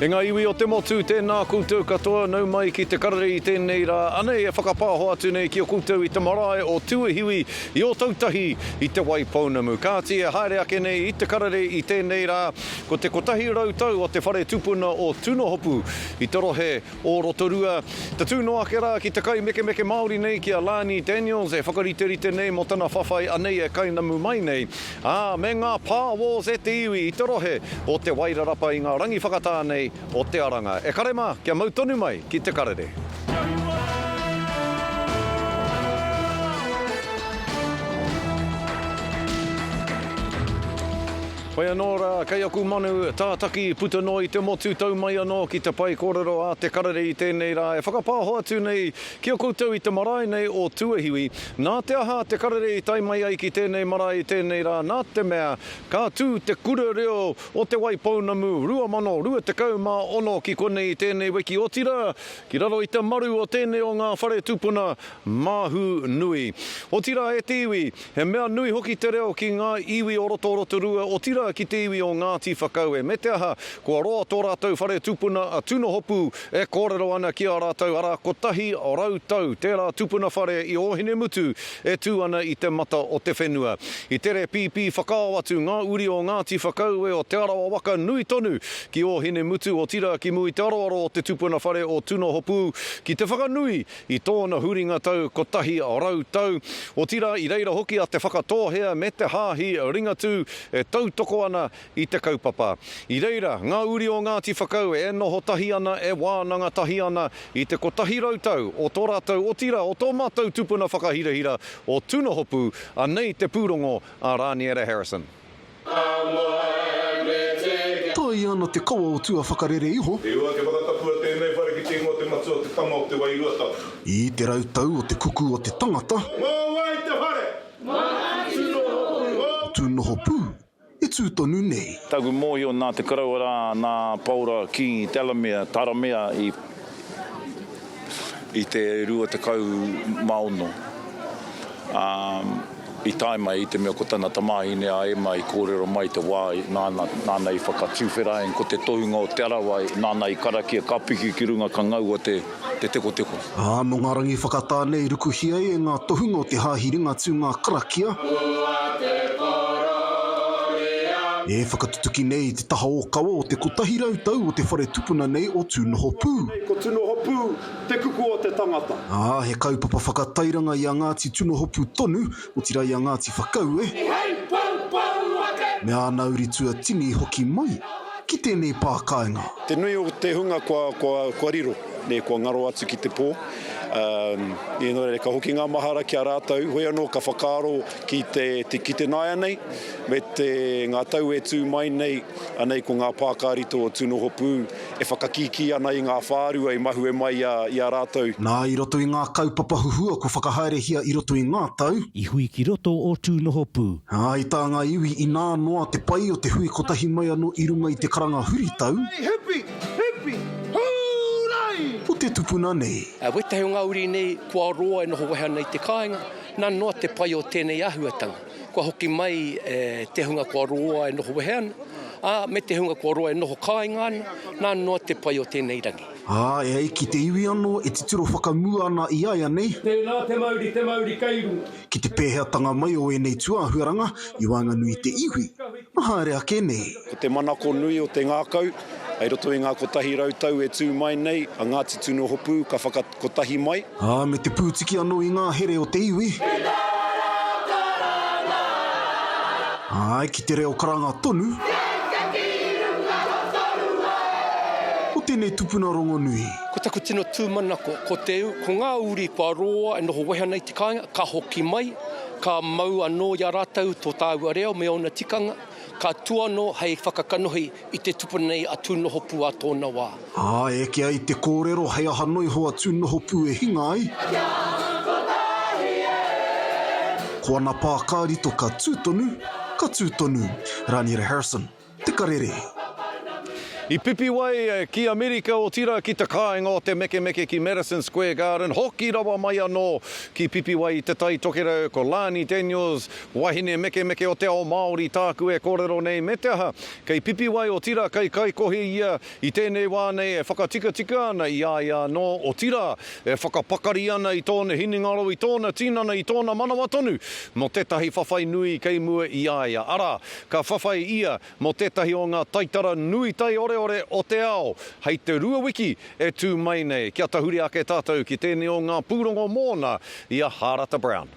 E ngā iwi o te motu tēnā koutou katoa nau mai ki te karere I tēnei rā. Anei e whakapāho atu nei ki o koutou I te marae o tuahiwi I o tautahi I te waipounamu. Kāti e haere ake nei I te karere I tēnei rā. Ko te kotahi rautau o te whare tupuna o Tūnohopū I te rohe o Rotorua. Te tūno ake rā ki te kai meke Māori nei ki a Lani Daniels e whakariterite nei mo tana whawhai Anei e kainamu mai nei. Me ngā pāwos e te iwi I te rohe o te Wairarapa I ngā rangi whakatānei o te aranga. E karema, kia mautonu mai ki te karere. Pai anō rā, kei aku manu tātaki puta no I te motu tau mai anō ki te pai kōrero a te karere I tēnei rā. E whakapāho atu nei ki o koutou I te marae nei o tuahiwi. Nā te aha te karere I tai mai ai ki tēnei marae I tēnei rā. Nā te mea, kā tū te kura reo o te waipounamu 2026 ki konei I tēnei wiki o tira. Ki raro I te maru o tēnei o ngā whare tupuna mahu nui. O tira e te iwi, he mea nui hoki te reo ki ngā iwi o Rotorua. O tira ki te iwi o Ngāti Whakaue. Me te aha, kua roa tō rātou whare tupuna a Tūnohopū e kōrero ana ki a rātou ara kotahi o rautau. Tērā tupuna whare I ohine mutu e tū ana I te mata o te whenua. I tere pipi whakao atu ngā uri o Ngāti Whakaue o te arawa waka nui tonu ki ohine mutu o tira ki mui te aroaro o te tupuna whare o Tūnohopū ki te whakanui I tōna huringa tau kotahi o rautau. O tira I reira hoki a te whakatōhea me te hāhi ringatu e tautoko ana I te kaupapa. I reira, ngā uri o Ngāti Whakaue e noho tahi ana, e wānanga tahi ana I te kotahi rautau o tō rātou o tira o tō mātou tupuna whakahirahira o Tūnohopū, Anei te pūrongo a Rāniere Harrison. Tai ana te kaua o tua whakarere iho. E ua ke whakatapua tēnei whare ki te ingo te matua o te tama o te Wairarapa. I te rautau o te kuku o te tangata. Mō wai te whare! O Tūnohopū, e tūtonu nei. Tagu mōhi o nā te karaura, nā paura ki Telamea, Taramea I te rua te kau maono. I tai mai I te mea ko tana tamahine a e mai kōrero mai te wā nāna I whakatūwheraen ko te tohunga o te arawai, nāna I karakia ka piki ki runga ka ngau o te teko. No ngā rangi whakatānei rukuhia e ngā tohunga o te hāhiringa tū ngā karakia. E whakatutuki nei te taha o kawa o te kotahi rautau o te whare tupuna nei o Tūnohopū. Ko Tūnohopū, te kuku o te tangata. He kaupapa whakatairanga I a Ngāti Tūnohopū tonu o tira I a Ngāti Whakaue. Me āna uri tua tini hoki mai ki tēnei pākainga. Te nui o te hunga kua riro, ne kua ngaro atu ki te pō. I nore ka hoki ngā mahara ki a rātau, hoi anō ka whakaaro ki te nai anei, me te ngā tau e tū mai nei, anei ko ngā pākārito o Tūnohopū, e whakakiki ana I ngā whārua I mahu e mai I a rātau. Nā I roto I ngā kaupapa huhua ko whakahaerehia I roto I ngā tau. I hui ki roto o Tūnohopū. I tā ngā iwi I nā noa te pai o te hui kotahi mai anō I runga I te karanga huritau. Hipi! O te tupuna nei. Wetahi o ngā uri nei, kua roa e noho weha nei te kāinga, nā noa te pai o tēnei ahuatanga. Kua hoki mai te hunga kua roa e noho weha ana, me te hunga kua roa e noho kāinga ana, nā noa te pai o tēnei rangi. E ai ki te iwi anō e te tiro whakamua ana I ai anei. Tēnā te mauri keiru. Ki te pēheatanga mai o enei tuahuaranga, I Wānganui te iwi. Haere ake nei. Ko te manako nui o te ngākau, ai roto I ngā kotahi rautau e tū mai nei, a Ngāti Tūnohopū ka whakakotahi mai. Me te pūtiki anō I ngā here o te iwi. Ki te reo karanga tonu. O tēnei tupuna rongo nui. Ko taku tino tūmanako, ko ngā uri kua roa e noho weha nei te kāinga, ka hoki mai, ka mau anō I a rātau tō tāua reo me ona tikanga, ka tua no hei whakakanohi I te tupuna nei a Tūnohopū a tōna wā. E ki ai te kōrero hei aha noi hoa Tūnohopū e hinga ai. Ko ana pākārito ka tūtonu, Rāniere Harrison, te karere. I Pipiwai ki Amerika o tira ki te kāinga o te meke ki Madison Square Garden. Hoki rawa mai anō ki Pipiwai i te tai tokerau ko Lani Daniels, wahine meke o te ao Māori tāku e kōrero nei me te aha. Kei Pipiwai o tira kai kohe ia i tēnei wānei e whakatika ana i ia no o tira e whakapakari ana i tōna hiningaro, i tōna tinana, i tōna manawa tonu. Mo tētahi whawhai nui kei mua i ia. Ara, ka whawhai ia mo tētahi o ngā taitara nui tai ore o te ao. Hei te rua wiki e tū mai nei. Kia tahuri ake tātou ki tēnei o ngā pūrongo mōna i a Harata Brown.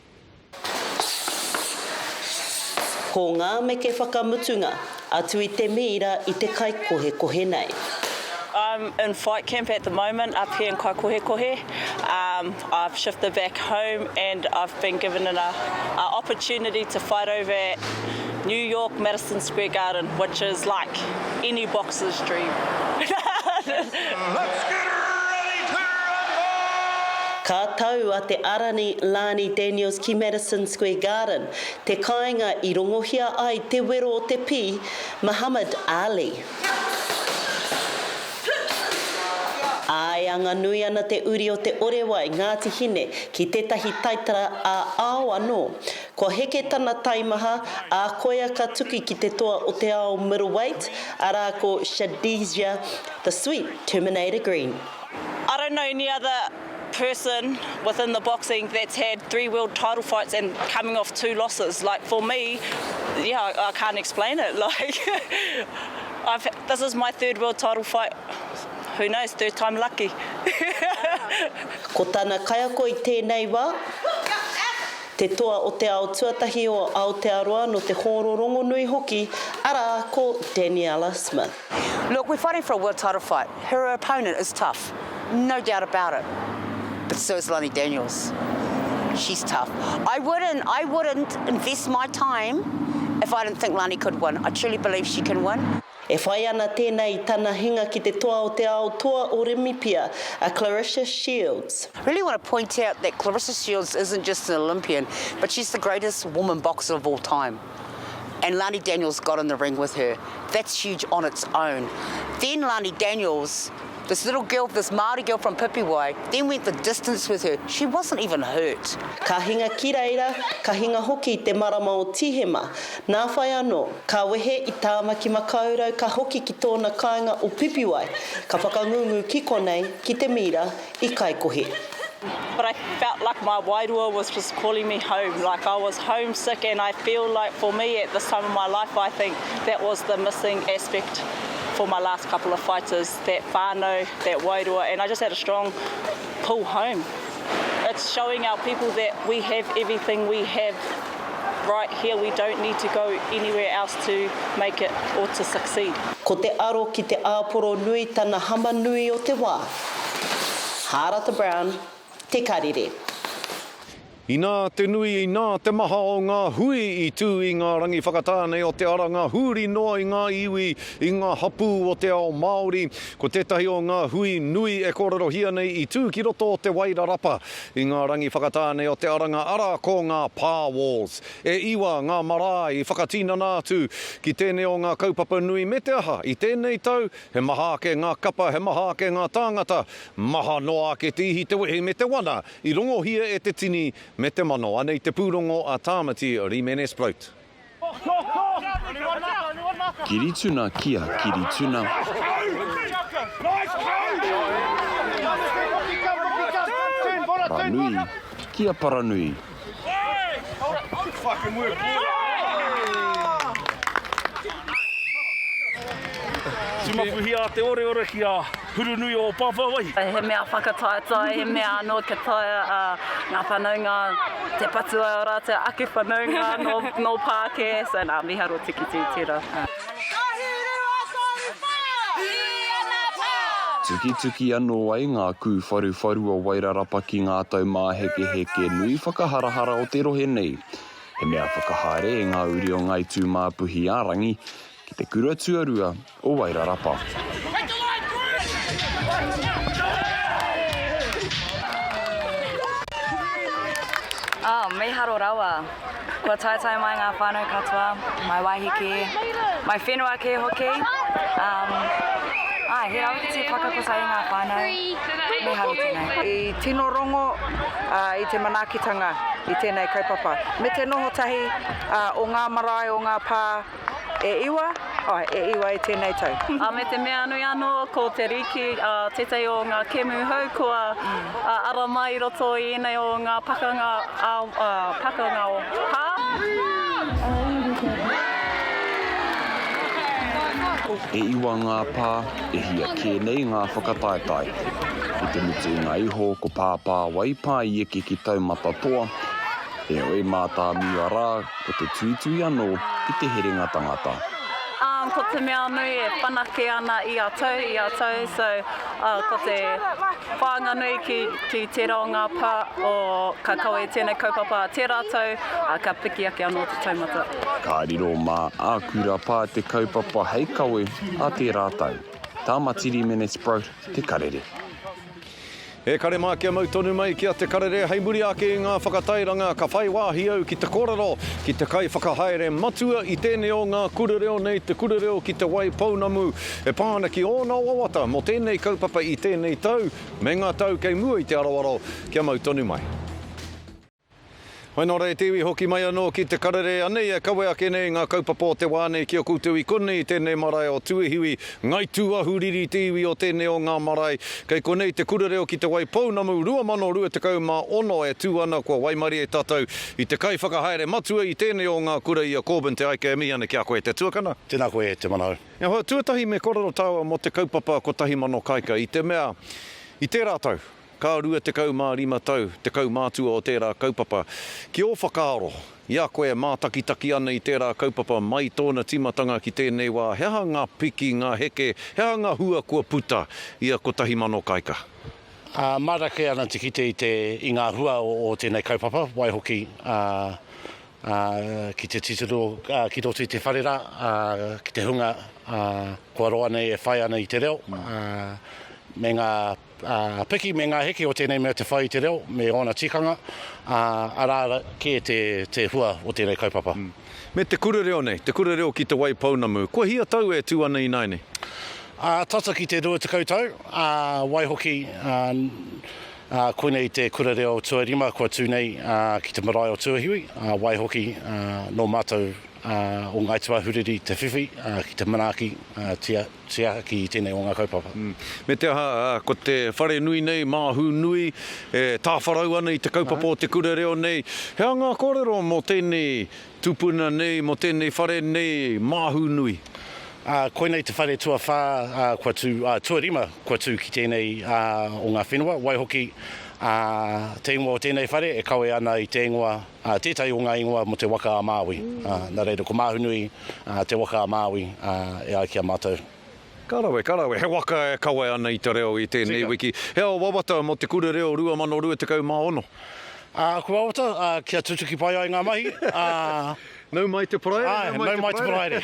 Ko ngā meke whakamutunga, atu i te mira i te kai kohe nei. I'm in fight camp at the moment up here in Kaikohekohe. I've shifted back home and I've been given an opportunity to fight over at New York Madison Square Garden, which is like any boxer's dream. Let's get ready to rumble! Ka tau a te arani Lani Daniels ki Madison Square Garden, te kāinga i rongohia ai te wero o te pi, Muhammad Ali. Ai anga nui ana te uri o te orewai Ngāti Hine ki tētahi taitara a ao anō. Ko heke tana taimaha a koia ka tuki ki te toa o te ao middleweight, ara ko Shadizia, the sweet Terminator Green. I don't know any other person within the boxing that's had 3 world title fights and coming off 2 losses. Like for me, yeah, I can't explain it. Like this is my 3rd world title fight. Who knows, 3rd time lucky. Ko tana kaiako i tēnei wā, te toa o te ao tuatahi o Aotearoa no te hōrorongo nui hoki, ara ko Daniela Smith. Look, we're fighting for a world title fight. Her opponent is tough, no doubt about it. But so is Lani Daniels. She's tough. I wouldn't invest my time if I didn't think Lani could win. I truly believe she can win. E whai ana tēnei tana hinga ki te toa o te ao toa o Remipia, a Clarissa Shields. I really want to point out that Clarissa Shields isn't just an Olympian, but she's the greatest woman boxer of all time. And Lani Daniels got in the ring with her. That's huge on its own. Then Lani Daniels, this little girl, this Māori girl from Pipiwai, then went the distance with her. She wasn't even hurt. Ka hinga ki reira, ka hinga hoki te marama o Tihema. Nā whai anō, ka wehe i tāmaki makaurau ka hoki ki tōna kāinga o Pipiwai. Ka whakangungu ki konei ki te mira i Kaikohe. But I felt like my wairua was just calling me home. Like I was homesick, and I feel like for me at this time of my life, I think that was the missing aspect for my last couple of fights, is that whānau, that wairua, and I just had a strong pull home. It's showing our people that we have everything we have right here. We don't need to go anywhere else to make it or to succeed. Ko te aro ki te āporo nui tana hama nui o te wā. Harata Brown, te Karere. I nā te nui, i nā te maha o ngā hui i tū i ngā rangi whakatāne o te ara, ngā huri noa i ngā iwi, i ngā hapū o te ao Māori. Ko tētahi o ngā hui nui e kōrero hia nei i tū ki roto o te Wairarapa, i ngā rangi whakatāne o te aranga ara ko ngā power walls. E iwa ngā marae i whakatina nātu ki tēnei o ngā kaupapa nui me te aha. I tēnei tau, he maha ake ngā kapa, he maha ake ngā tāngata, maha noa ake te ihi te wehe me te wana, i rongo hia e te tini me te mano. Anei te pūrongo a tāmati o Rimenes Bloat. Kirituna kia kirituna. Paranui kia paranui. Timapuhi a te ore ki a hurunui o Pipiwai. He mea whakataetai, he mea anō ka taia ngā whanaunga, te patua o rā, te ake whanaunga no Pāke, so nā miharo tiki tira. Tuki anō ai ngā kū wharu o Wairarapa ki ngā tau mā heke nui whakaharahara o te rohe nei. He mea whakahare e ngā uri o ngai tū māpuhi ārangi, ki te kura tuarua o Wairarapa. Me haro rawa. Kua taetai mai ngā whānau katoa, mai waiheke, mai whenua ke hoki. he au te whakakosa i ngā whānau, me haru tēnei. I tino rongo i te manakitanga i tēnei kaupapa. Me te noho tahi o ngā marae o ngā pā e iwa i tēnei tau. Me te mea anui anō, ko te riki, tetei o ngā kemu hau, kua ara mai roto i ēnei o ngā pakanga o pā. E iwa ngā pā, e hia kēnei ngā whakataetai. I te mutu ngā iho ko pāpā waipā i eke ki taumata toa, e oi mātā miwa rā ko te tuitui anō i te herenga tangata. Ko te mea nui e whanake ana i a tau, so ko te whāanga nui ki te rao ngā pā o ka kawe tēnei kaupapa te rātou, ka piki ake anō te taumata. Ka riro mā ākura pā te kaupapa hei kawe a te rātou. Tā matiri mene sprout te karere. E kare mā kia mautonu mai kia te karere, hei muri ake i ngā whakatairanga ka whai wāhi au ki te korero, ki te kai whakahaere matua i tēnei o ngā kurereo nei, te kurereo ki te wai paunamu. E pāna ki ōna wawata mo tēnei kaupapa i tēnei tau, me ngā tau kei mua i te arawaro, kia mautonu mai. Marae tiwi hoki mai anō ki te karere Anei e kawe ake nei ngā kaupapa o te wāne ki o koutou i konei i tēnei marae o tuehiwi ngai tuahuriri tiwi o tēnei o ngā marae. Kei konei te kurereo ki te wai paunamu 2026 e tūana kua Waimari e tātou i te kai whakahaere matua i tēnei o ngā kura i a Corbin te aike e miana ki a koe te tuakana. Tēnā koe te manau. Ia hoa tuatahi me korero tāua mo te kaupapa ko tahi mano kaika i te mea i te rātau. Ka rua te kau mā rima tau, te kau mātua o tērā kaupapa. Ki o whakaaro, ia koe mātakitaki ana i tērā kaupapa mai tōna timatanga ki tēnei wā. Heha ngā piki, ngā heke, heha ngā hua kua puta ia ko tahi mano kaika. Marake ana te kite i ngā hua o tēnei kaupapa, waihoki ki te titiro, ki roto i te wharera, ki te hunga, kua roa nei e whai ana i te reo. Me ngā piki, me ngā heke o tēnei mea te whai i te reo, me ona tikanga, arara ke te hua o tēnei kaupapa. Me te kurereo nei, te kurereo ki te wai paunamu, kua hia tau e tū ana i naine? Tata ki te 20 tau, waihoki koinei te kurereo tuarima kua tūnei ki te marae o tuahiwi, waihoki no mātou o ngai tuahuriri te whiwhi, ki te manaki, tia ki tēnei o ngā kaupapa. Me te aha, ko te whare nui nei, māhu nui, tāwharau ana i te kaupapa o te kurereo nei. Hea ngā kōrero mo tēnei tupuna nei, mo tēnei whare nei, māhu nui? Koinei te whare tua whā, tuarima kua tū ki tēnei o ngā whenua, waihoki te ingoa o tēnei whare e kawe ana i te ingoa, tētai o ngā ingoa mo te waka a Māui. Nā reira, ko māhunui te waka a Māui e ai ki a mātou. Karawe, he waka e kawe ana i te reo i tēnei wiki. Hea o wawata mo te kurereo 2026. Ko wawata, kia tutuki pai ai ngā mahi. Nau mai te praere? Nau mai te praere.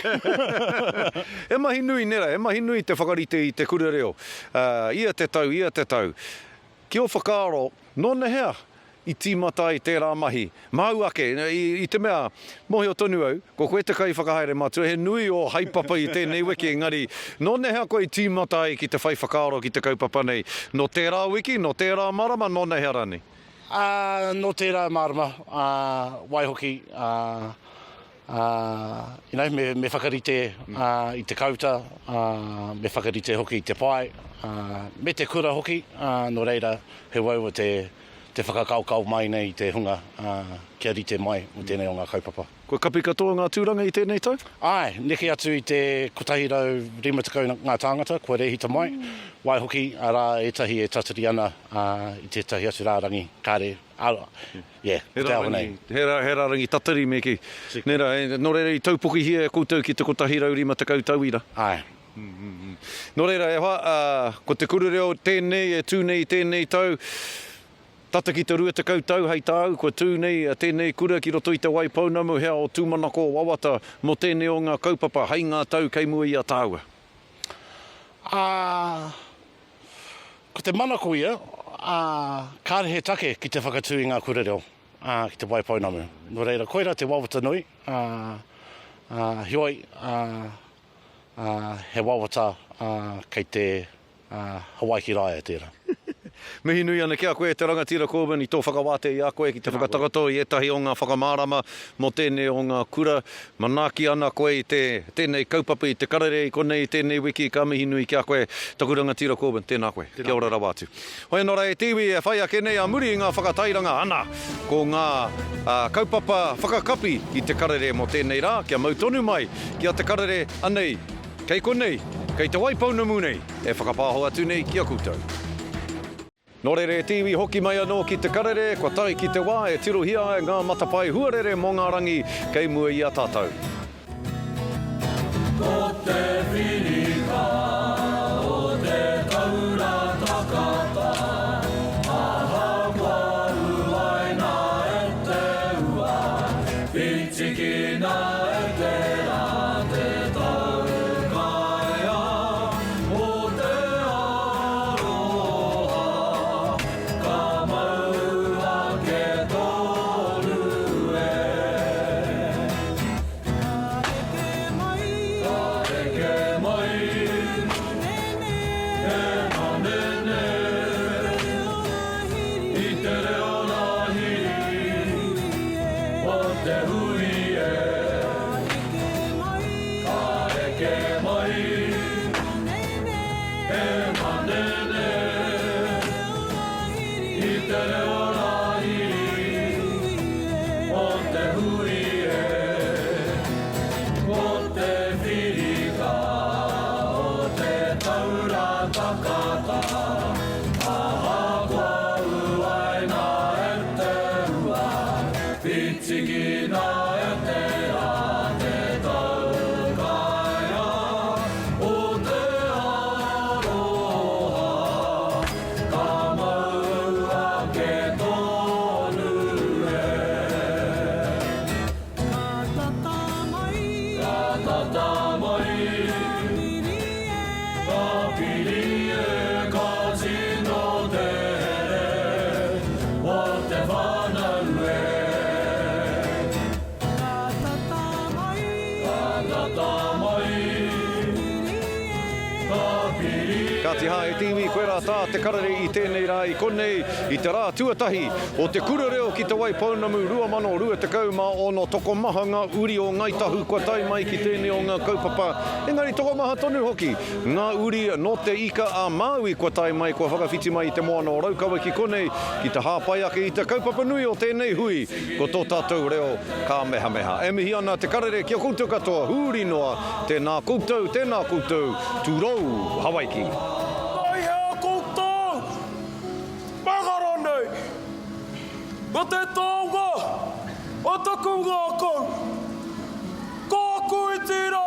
E mahi nui nera, e mahi nui te whakarite i te kurereo. Ia te tau. Ki o whakaaro, nōna hea i tīmata i tērā mahi. Mau ake, i te mea, mohi o tonu au, ko koe te kai whakahaere mātua, he nui o haipapa i tēnei wiki, engari, nōna hea koe i tīmata i ki te whai whakaaro ki te kaupapa nei. No tērā wiki, no tērā marama, nōna hea rani? No tērā marama, waihoki, me whakarite i te kauta, me whakarite hoki i te pai, me te kura hoki, no reira he waua te whakakaukau mai nei i te hunga, kia rite mai o tēnei o ngā kaupapa. Koe kapi katoa ngā tūranga i tēnei tau? Ai, neke atu i te kotahirau rimatakau ngā tāngata, kua rehita mai, waihoki, arā etahi e tatari ana i tētahi atu rārangi, kāre, he rārangi tatari me ki. Nera, no reira i taupuki hia e koutou ki te kotahirau rimatakau tauira. Ai. No reira, e hoa, ko te kurereo tēnei e tūnei tēnei tau, tata ki te rua te kautau hei tāu, ko tūnei tēnei kura ki roto i te wai paunamu, hea o tūmanako wawata mo tēnei o ngā kaupapa, hei ngā tau kei mua i a tāua. Ko te manako ia, kāre he take ki te whakatū i ngā kurereo, ki te wai paunamu. No reira, koira te wawata nui, hioi, he wawata kei te Hawaii ki rai e tērā. Mihi nui ana ki a koe te rangatira Corbin I tō whakawāte I a koe ki te whakatakato I etahi o ngā whakamārama mo tēnei o ngā kura. Manaki ana koe I tēnei kaupapa I te karere I konei tēnei wiki ka mihi nui ki a koe taku rangatira Corbin. Tēnā koe. Kia ora rawa atu. Hoi nō rei tiwi e whai ake nei a muri I ngā whakatairanga ana ko ngā kaupapa whakakapi I te karere mo tēnei rā. Kia mautonu mai ki a te karere Anei. Kei konei. Kei te waipaunamu nei. E whakapāho atu nei ki a koutou. Nō rere tiwi hoki mai anō ki te karere, kua tai ki te wā e tirohia e ngā Matapae Huarere mō ngā rangi kei mua I a tātou. Ko te whirika o te taura takata, aha kua uaina e te ua, pitikina e te rā te taukaia, o te aroha, ka maua ke tolu e. Ka te hae tiwi koe rā tā te karere I tēnei rā I konei I te rā tuatahi o te kura reo ki te waipaunamu 2020 toko maha ngā uri o ngaitahu kua tai mai ki tēnei o ngā kaupapa. Engari toko maha tonu hoki ngā uri no te ika a Māui kua tai mai kua whakawhiti mai I te moana o Raukawa ki konei ki te hāpai ake I te kaupapa nui o tēnei hui ko tō tātou reo ka meha meha. E mihi ana te karere kia koutou katoa huri noa tēnā koutou tūrou Hawaii. Ai hea koutou! Pagaro nei! O te tōnga! O taku ngā kou! Kōku I tira!